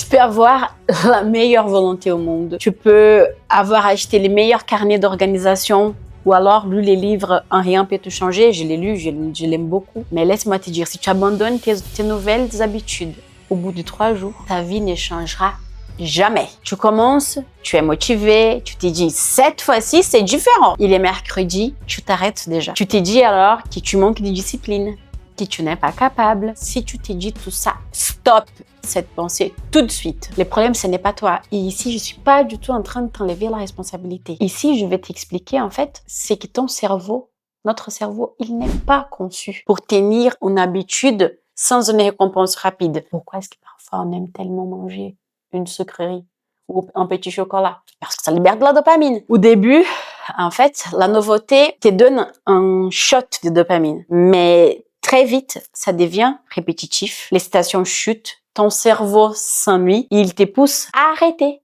Tu peux avoir la meilleure volonté au monde. Tu peux avoir acheté les meilleurs carnets d'organisation ou alors lu les livres « Un rien peut te changer ». Je l'ai lu, je l'aime beaucoup. Mais laisse-moi te dire, si tu abandonnes tes nouvelles habitudes, au bout de 3 jours, ta vie ne changera jamais. Tu commences, tu es motivé, tu te dis cette fois-ci c'est différent. Il est mercredi, tu t'arrêtes déjà. Tu te dis alors que tu manques de discipline, que tu n'es pas capable. Si tu te dis tout ça, stop cette pensée tout de suite. Le problème, ce n'est pas toi. Et ici, je suis pas du tout en train de t'enlever la responsabilité. Ici, je vais t'expliquer en fait, c'est que ton cerveau, notre cerveau, il n'est pas conçu pour tenir une habitude sans une récompense rapide. Pourquoi est-ce que parfois on aime tellement manger une sucrerie ou un petit chocolat? Parce que ça libère de la dopamine. Au début, en fait, la nouveauté te donne un shot de dopamine. Mais très vite, ça devient répétitif. Les stations chutent, ton cerveau s'ennuie, il te pousse à arrêter.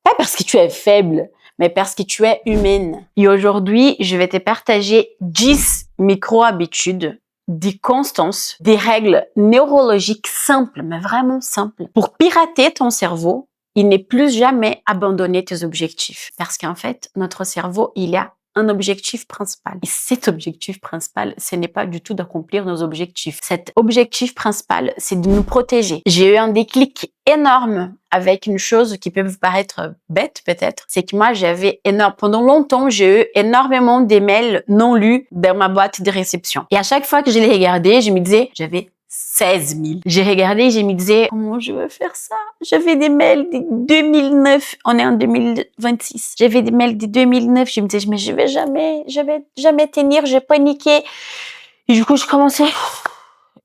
Pas parce que tu es faible, mais parce que tu es humaine. Et aujourd'hui, je vais te partager 10 micro-habitudes de constance, des règles neurologiques simples, mais vraiment simples, pour pirater ton cerveau et ne plus jamais abandonner tes objectifs. Parce qu'en fait, notre cerveau, il a un objectif principal. Et cet objectif principal, ce n'est pas du tout d'accomplir nos objectifs. Cet objectif principal, c'est de nous protéger. J'ai eu un déclic énorme avec une chose qui peut vous paraître bête peut-être. C'est que moi, pendant longtemps, j'ai eu énormément d'emails non lus dans ma boîte de réception. Et à chaque fois que je les regardais, je me disais, j'avais 16 000. J'ai regardé et je me disais, comment je veux faire ça? J'avais des mails de 2009. On est en 2026. J'avais des mails de 2009. Je me disais, mais je vais jamais tenir. J'ai paniqué. Et du coup, je commençais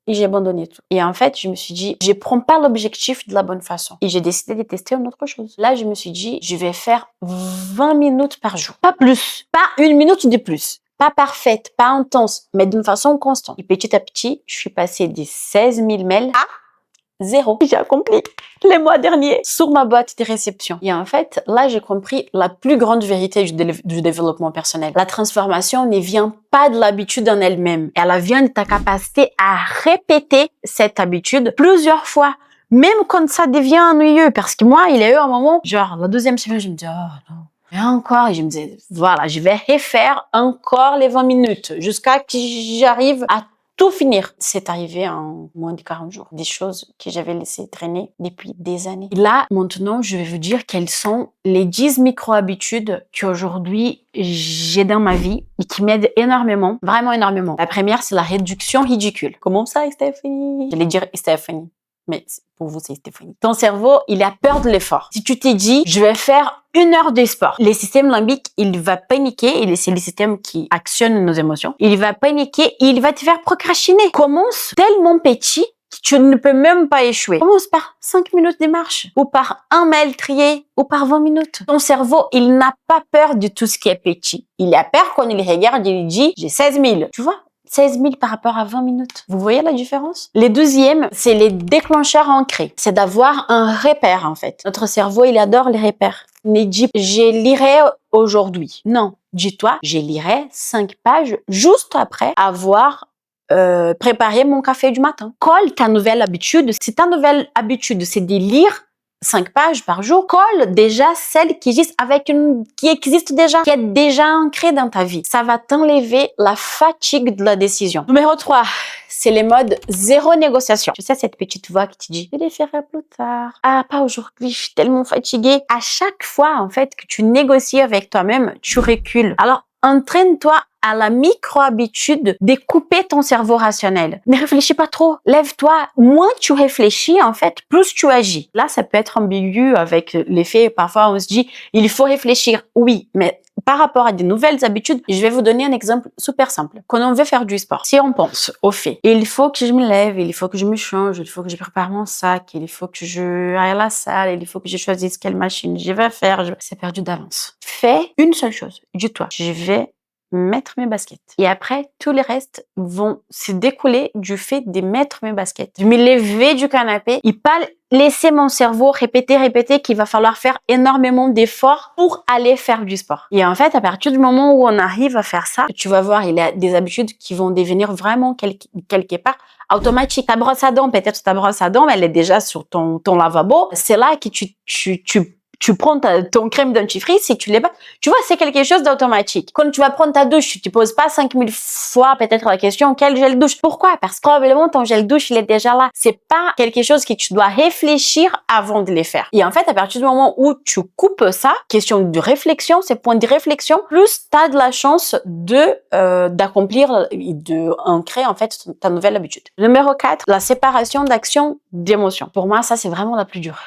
et j'ai abandonné tout. Et en fait, je me suis dit, je prends pas l'objectif de la bonne façon. Et j'ai décidé de tester une autre chose. Là, je me suis dit, je vais faire 20 minutes par jour. Pas plus. Pas 1 minute de plus. Pas parfaite, pas intense, mais d'une façon constante. Et petit à petit, je suis passée des 16 000 mails à 0. J'ai accompli les mois derniers sur ma boîte de réception. Et en fait, là, j'ai compris la plus grande vérité du développement personnel. La transformation ne vient pas de l'habitude en elle-même. Elle vient de ta capacité à répéter cette habitude plusieurs fois. Même quand ça devient ennuyeux. Parce que moi, il y a eu un moment, genre, la 2e semaine, je me dis, oh non. Et encore, et je me disais, voilà, je vais refaire encore les 20 minutes jusqu'à que j'arrive à tout finir. C'est arrivé en moins de 40 jours. Des choses que j'avais laissées traîner depuis des années. Et là, maintenant, je vais vous dire quelles sont les 10 micro-habitudes qu'aujourd'hui j'ai dans ma vie et qui m'aident énormément, vraiment énormément. La première, c'est la réduction ridicule. Comment ça, Stéphanie? J'allais dire Stéphanie. Mais pour vous, c'est Stéphanie. Ton cerveau, il a peur de l'effort. Si tu t'es dit, je vais faire 1 heure de sport, le système limbique, il va paniquer, et c'est le système qui actionne nos émotions. Il va paniquer et il va te faire procrastiner. Commence tellement petit que tu ne peux même pas échouer. Commence par 5 minutes de marche, ou par un mail trié, ou par 20 minutes. Ton cerveau, il n'a pas peur de tout ce qui est petit. Il a peur quand il regarde, il dit, j'ai 16 000. Tu vois? 16 000 par rapport à 20 minutes. Vous voyez la différence? Les 2e, c'est les déclencheurs ancrés. C'est d'avoir un repère, en fait. Notre cerveau, il adore les repères. Ne dis, je lirai aujourd'hui. Non. Dis-toi, je lirai 5 pages juste après avoir préparé mon café du matin. Colle ta nouvelle habitude. Si ta nouvelle habitude, c'est de lire 5 pages par jour, colle déjà celle qui existe déjà, qui est déjà ancrée dans ta vie. Ça va t'enlever la fatigue de la décision. Numéro 3, c'est les modes 0 négociation. Tu sais, cette petite voix qui te dit, je les ferai plus tard. Ah, pas aujourd'hui, je suis tellement fatiguée. À chaque fois, en fait, que tu négocies avec toi-même, tu recules. Alors, entraîne-toi à la micro-habitude de couper ton cerveau rationnel. Ne réfléchis pas trop. Lève-toi. Moins tu réfléchis, en fait, plus tu agis. Là, ça peut être ambigu avec l'effet, parfois on se dit, il faut réfléchir. Oui, mais par rapport à des nouvelles habitudes, je vais vous donner un exemple super simple. Quand on veut faire du sport, si on pense au fait, il faut que je me lève, il faut que je me change, il faut que je prépare mon sac, il faut que je aille à la salle, il faut que je choisisse quelle machine je vais faire, c'est perdu d'avance. Fais une seule chose. Dis-toi, je vais mettre mes baskets. Et après, tout le reste vont se découler du fait de mettre mes baskets. De me lever du canapé et pas laisser mon cerveau répéter qu'il va falloir faire énormément d'efforts pour aller faire du sport. Et en fait, à partir du moment où on arrive à faire ça, tu vas voir, il y a des habitudes qui vont devenir vraiment quelque part automatique. Ta brosse à dents, peut-être ta brosse à dents, elle est déjà sur ton lavabo. C'est là que tu prends ton crème dentifrice et tu l'es pas. Tu vois, c'est quelque chose d'automatique. Quand tu vas prendre ta douche, tu te poses pas 5000 fois peut-être la question, quel gel douche? Pourquoi? Parce que probablement ton gel douche, il est déjà là. C'est pas quelque chose que tu dois réfléchir avant de les faire. Et en fait, à partir du moment où tu coupes ça, question de réflexion, c'est point de réflexion, plus t'as de la chance d'accomplir et de ancrer en fait ta nouvelle habitude. Numéro 4, la séparation d'action d'émotion. Pour moi, ça, c'est vraiment la plus dure.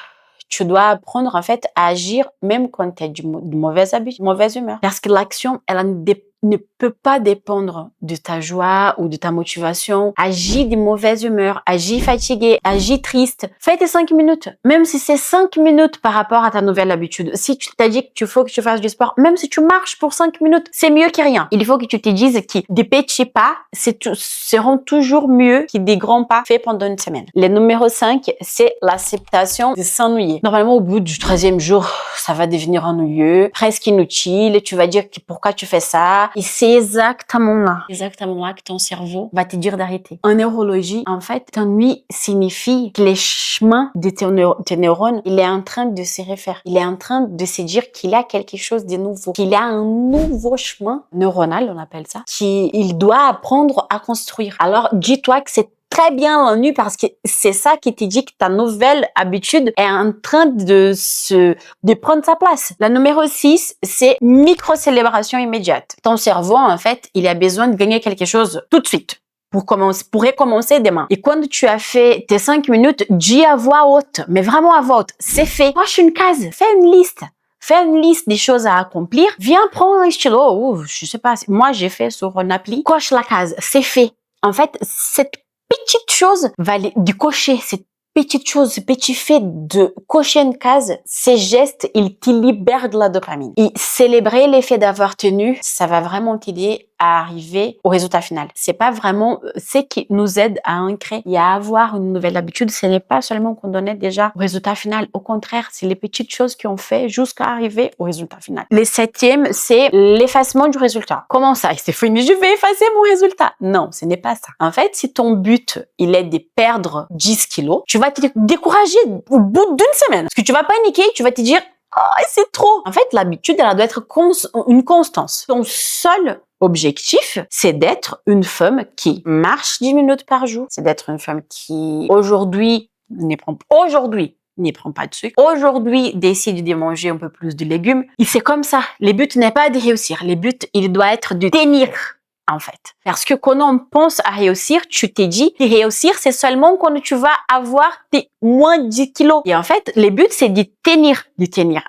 Tu dois apprendre en fait à agir même quand tu es de mauvaise habitude, mauvaise humeur. Parce que l'action, elle ne peut pas dépendre de ta joie ou de ta motivation. Agis de mauvaise humeur, agis fatigué, agis triste. Fais tes 5 minutes. Même si c'est 5 minutes par rapport à ta nouvelle habitude. Si tu t'as dit que tu faut que tu fasses du sport, même si tu marches pour 5 minutes, c'est mieux que rien. Il faut que tu te dises que des petits pas seront toujours mieux que des grands pas faits pendant une semaine. Le numéro 5, c'est l'acceptation de s'ennuyer. Normalement, au bout du 13e jour, ça va devenir ennuyeux, presque inutile. Tu vas dire pourquoi tu fais ça. Et c'est exactement là que ton cerveau va te dire d'arrêter. En neurologie, en fait, t'ennui signifie que les chemins de tes neurones, il est en train de se refaire. Il est en train de se dire qu'il y a quelque chose de nouveau. Qu'il y a un nouveau chemin neuronal, on appelle ça, qu'il doit apprendre à construire. Alors, dis-toi que c'est très bien l'ennui parce que c'est ça qui te dit que ta nouvelle habitude est en train de prendre sa place. La numéro 6, c'est micro-célébration immédiate. Ton cerveau, en fait, il a besoin de gagner quelque chose tout de suite pour recommencer demain. Et quand tu as fait tes 5 minutes, dis à voix haute, mais vraiment à voix haute, c'est fait. Coche une case, fais une liste. Fais une liste des choses à accomplir. Viens prendre un stylo. Oh, je sais pas. Moi, j'ai fait sur une appli. Coche la case. C'est fait. En fait, cette petite chose de cocher, cette petite chose, ce petit fait de cocher une case, ces gestes, ils te libèrent de la dopamine. Et célébrer l'effet d'avoir tenu, ça va vraiment t'aider à arriver au résultat final. C'est pas vraiment ce qui nous aide à ancrer et à avoir une nouvelle habitude. Ce n'est pas seulement qu'on donnait déjà au résultat final. Au contraire, c'est les petites choses qu'on fait jusqu'à arriver au résultat final. Le 7e, c'est l'effacement du résultat. Comment ça? C'est fini, je vais effacer mon résultat. Non, ce n'est pas ça. En fait, si ton but, il est de perdre 10 kilos, tu vas te décourager au bout d'une semaine. Parce que tu vas paniquer, tu vas te dire, oh, c'est trop. En fait, l'habitude, elle doit être une constance. Ton seul objectif, c'est d'être une femme qui marche 10 minutes par jour. C'est d'être une femme qui, aujourd'hui, ne prend pas de sucre. Aujourd'hui, décide de manger un peu plus de légumes. Et c'est comme ça. Le but n'est pas de réussir. Le but, il doit être de tenir. En fait. Parce que quand on pense à réussir, tu t'es dit, réussir, c'est seulement quand tu vas avoir tes moins 10 kilos. Et en fait, le but, c'est de tenir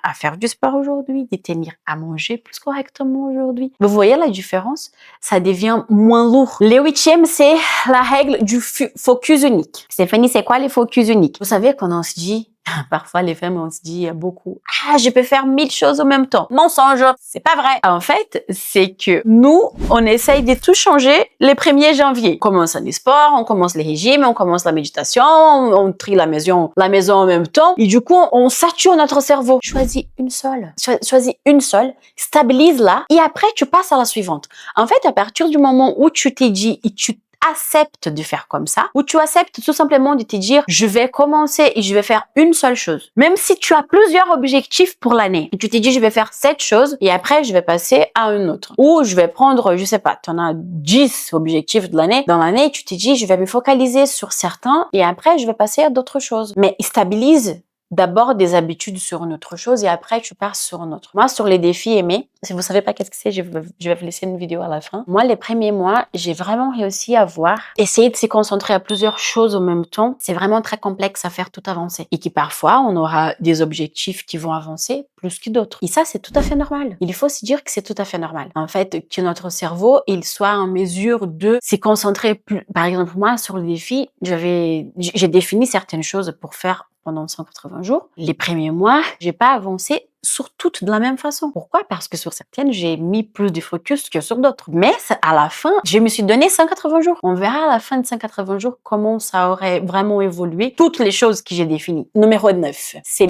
à faire du sport aujourd'hui, de tenir à manger plus correctement aujourd'hui. Vous voyez la différence? Ça devient moins lourd. Le 8e, c'est la règle du focus unique. Stéphanie, c'est quoi les focus uniques? Vous savez, quand on se dit, parfois, les femmes, on se dit beaucoup, je peux faire 1000 choses en même temps. Mensonge. C'est pas vrai. En fait, c'est que nous, on essaye de tout changer le 1er janvier. On commence le sport, on commence les régimes, on commence la méditation, on trie la maison en même temps. Et du coup, on sature notre cerveau. Choisis une seule. Stabilise-la. Et après, tu passes à la suivante. En fait, à partir du moment où tu t'es dit et tu acceptes de faire comme ça, ou tu acceptes tout simplement de te dire, je vais commencer et je vais faire une seule chose. Même si tu as plusieurs objectifs pour l'année, et tu te dis, je vais faire cette chose, et après, je vais passer à une autre. Ou je vais prendre, je sais pas, tu en as 10 objectifs de l'année. Dans l'année, tu te dis, je vais me focaliser sur certains, et après, je vais passer à d'autres choses. Mais stabilise d'abord des habitudes sur une autre chose et après tu pars sur une autre. Moi, sur les défis aimés, si vous savez pas qu'est-ce que c'est, je vais vous laisser une vidéo à la fin. Moi, les premiers mois, j'ai vraiment réussi à essayer de se concentrer à plusieurs choses en même temps. C'est vraiment très complexe à faire tout avancer. Et qui parfois, on aura des objectifs qui vont avancer plus que d'autres. Et ça, c'est tout à fait normal. Il faut se dire que c'est tout à fait normal. En fait, que notre cerveau, il soit en mesure de se concentrer plus. Par exemple, moi, sur le défi, j'ai défini certaines choses pour faire pendant 180 jours. Les premiers mois, j'ai pas avancé sur toutes de la même façon. Pourquoi? Parce que sur certaines, j'ai mis plus de focus que sur d'autres. Mais à la fin, je me suis donné 180 jours. On verra à la fin de 180 jours comment ça aurait vraiment évolué. Toutes les choses que j'ai définies. Numéro 9, c'est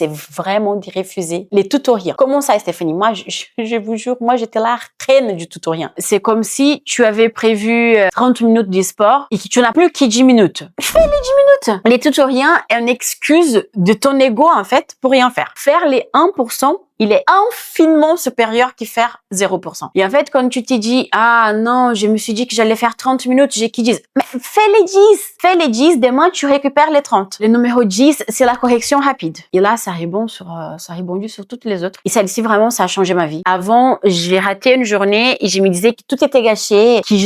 vraiment de refuser les tutoriels. Comment ça, Stéphanie? Moi, je vous jure, moi, j'étais la reine du tutoriel. C'est comme si tu avais prévu 30 minutes de sport et que tu n'as plus que 10 minutes. Fais les 10 minutes. Les tutoriels est une excuse de ton ego, en fait, pour rien faire. Faire les 1%, il est infiniment supérieur qu'à faire 0%. Et en fait, quand tu t'es dit, ah non, je me suis dit que j'allais faire 30 minutes, j'ai qui disent, mais fais les 10. Fais les 10, demain, tu récupères les 30. Le numéro 10, c'est la correction rapide. Et là, ça rebondit sur toutes les autres. Et celle-ci, vraiment, ça a changé ma vie. Avant, j'ai raté une journée et je me disais que tout était gâché, que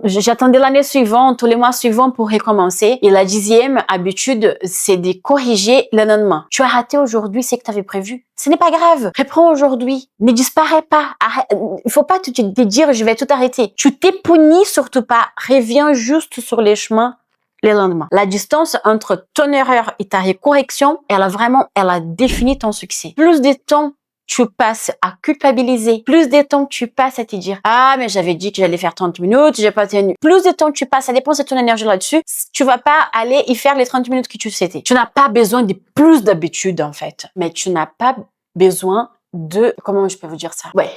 j'attendais l'année suivante, tous les mois suivants pour recommencer. Et la 10e habitude, c'est de corriger le lendemain. Tu as raté aujourd'hui, c'est que tu avais prévu. Ce n'est pas grave. Reprends aujourd'hui. Ne disparais pas. Il faut pas te dire, je vais tout arrêter. Tu t'es puni surtout pas. Reviens juste sur les chemins le lendemain. La distance entre ton erreur et ta correction, elle a défini ton succès. Plus de temps tu passes à culpabiliser, plus de temps tu passes à te dire « Ah, mais j'avais dit que j'allais faire 30 minutes, j'ai pas tenu. » Plus de temps tu passes à dépenser ton énergie là-dessus, tu vas pas aller y faire les 30 minutes que tu souhaitais. Tu n'as pas besoin de plus d'habitude, en fait. Mais tu n'as pas besoin de... Comment je peux vous dire ça? Ouais.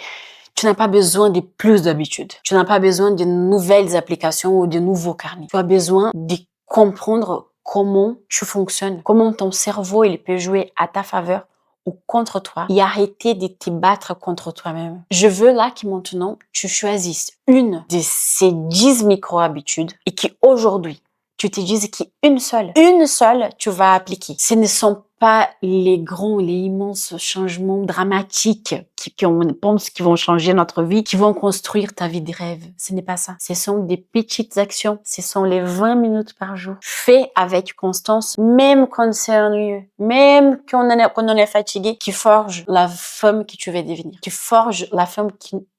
Tu n'as pas besoin de plus d'habitude. Tu n'as pas besoin de nouvelles applications ou de nouveaux carnets. Tu as besoin de comprendre comment tu fonctionnes, comment ton cerveau il peut jouer à ta faveur ou contre toi et arrêter de te battre contre toi-même. Je veux là que maintenant, tu choisisses une de ces 10 micro-habitudes et qu'aujourd'hui, tu te dises qu'une seule, tu vas appliquer. Ce ne sont pas les grands, les immenses changements dramatiques qu'on pense qui vont changer notre vie, qui vont construire ta vie de rêve. Ce n'est pas ça. Ce sont des petites actions. Ce sont les 20 minutes par jour. Fais avec constance, même quand c'est ennuyeux, même quand on est fatigué, qui forge la femme que tu veux devenir, qui forge la femme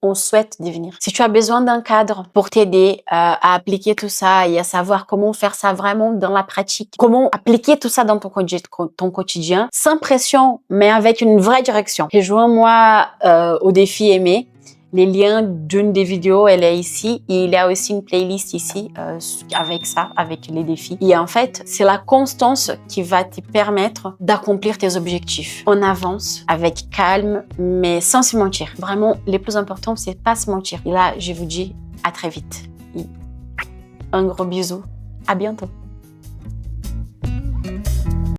qu'on souhaite devenir. Si tu as besoin d'un cadre pour t'aider à appliquer tout ça et à savoir comment faire ça vraiment dans la pratique, comment appliquer tout ça dans ton quotidien, sans pression, mais avec une vraie direction. Rejoins-moi au défi Aimer. Les liens d'une des vidéos, elle est ici. Et il y a aussi une playlist ici avec ça, avec les défis. Et en fait, c'est la constance qui va te permettre d'accomplir tes objectifs. On avance avec calme, mais sans se mentir. Vraiment, le plus important, c'est pas se mentir. Et là, je vous dis à très vite. Et un gros bisou. À bientôt.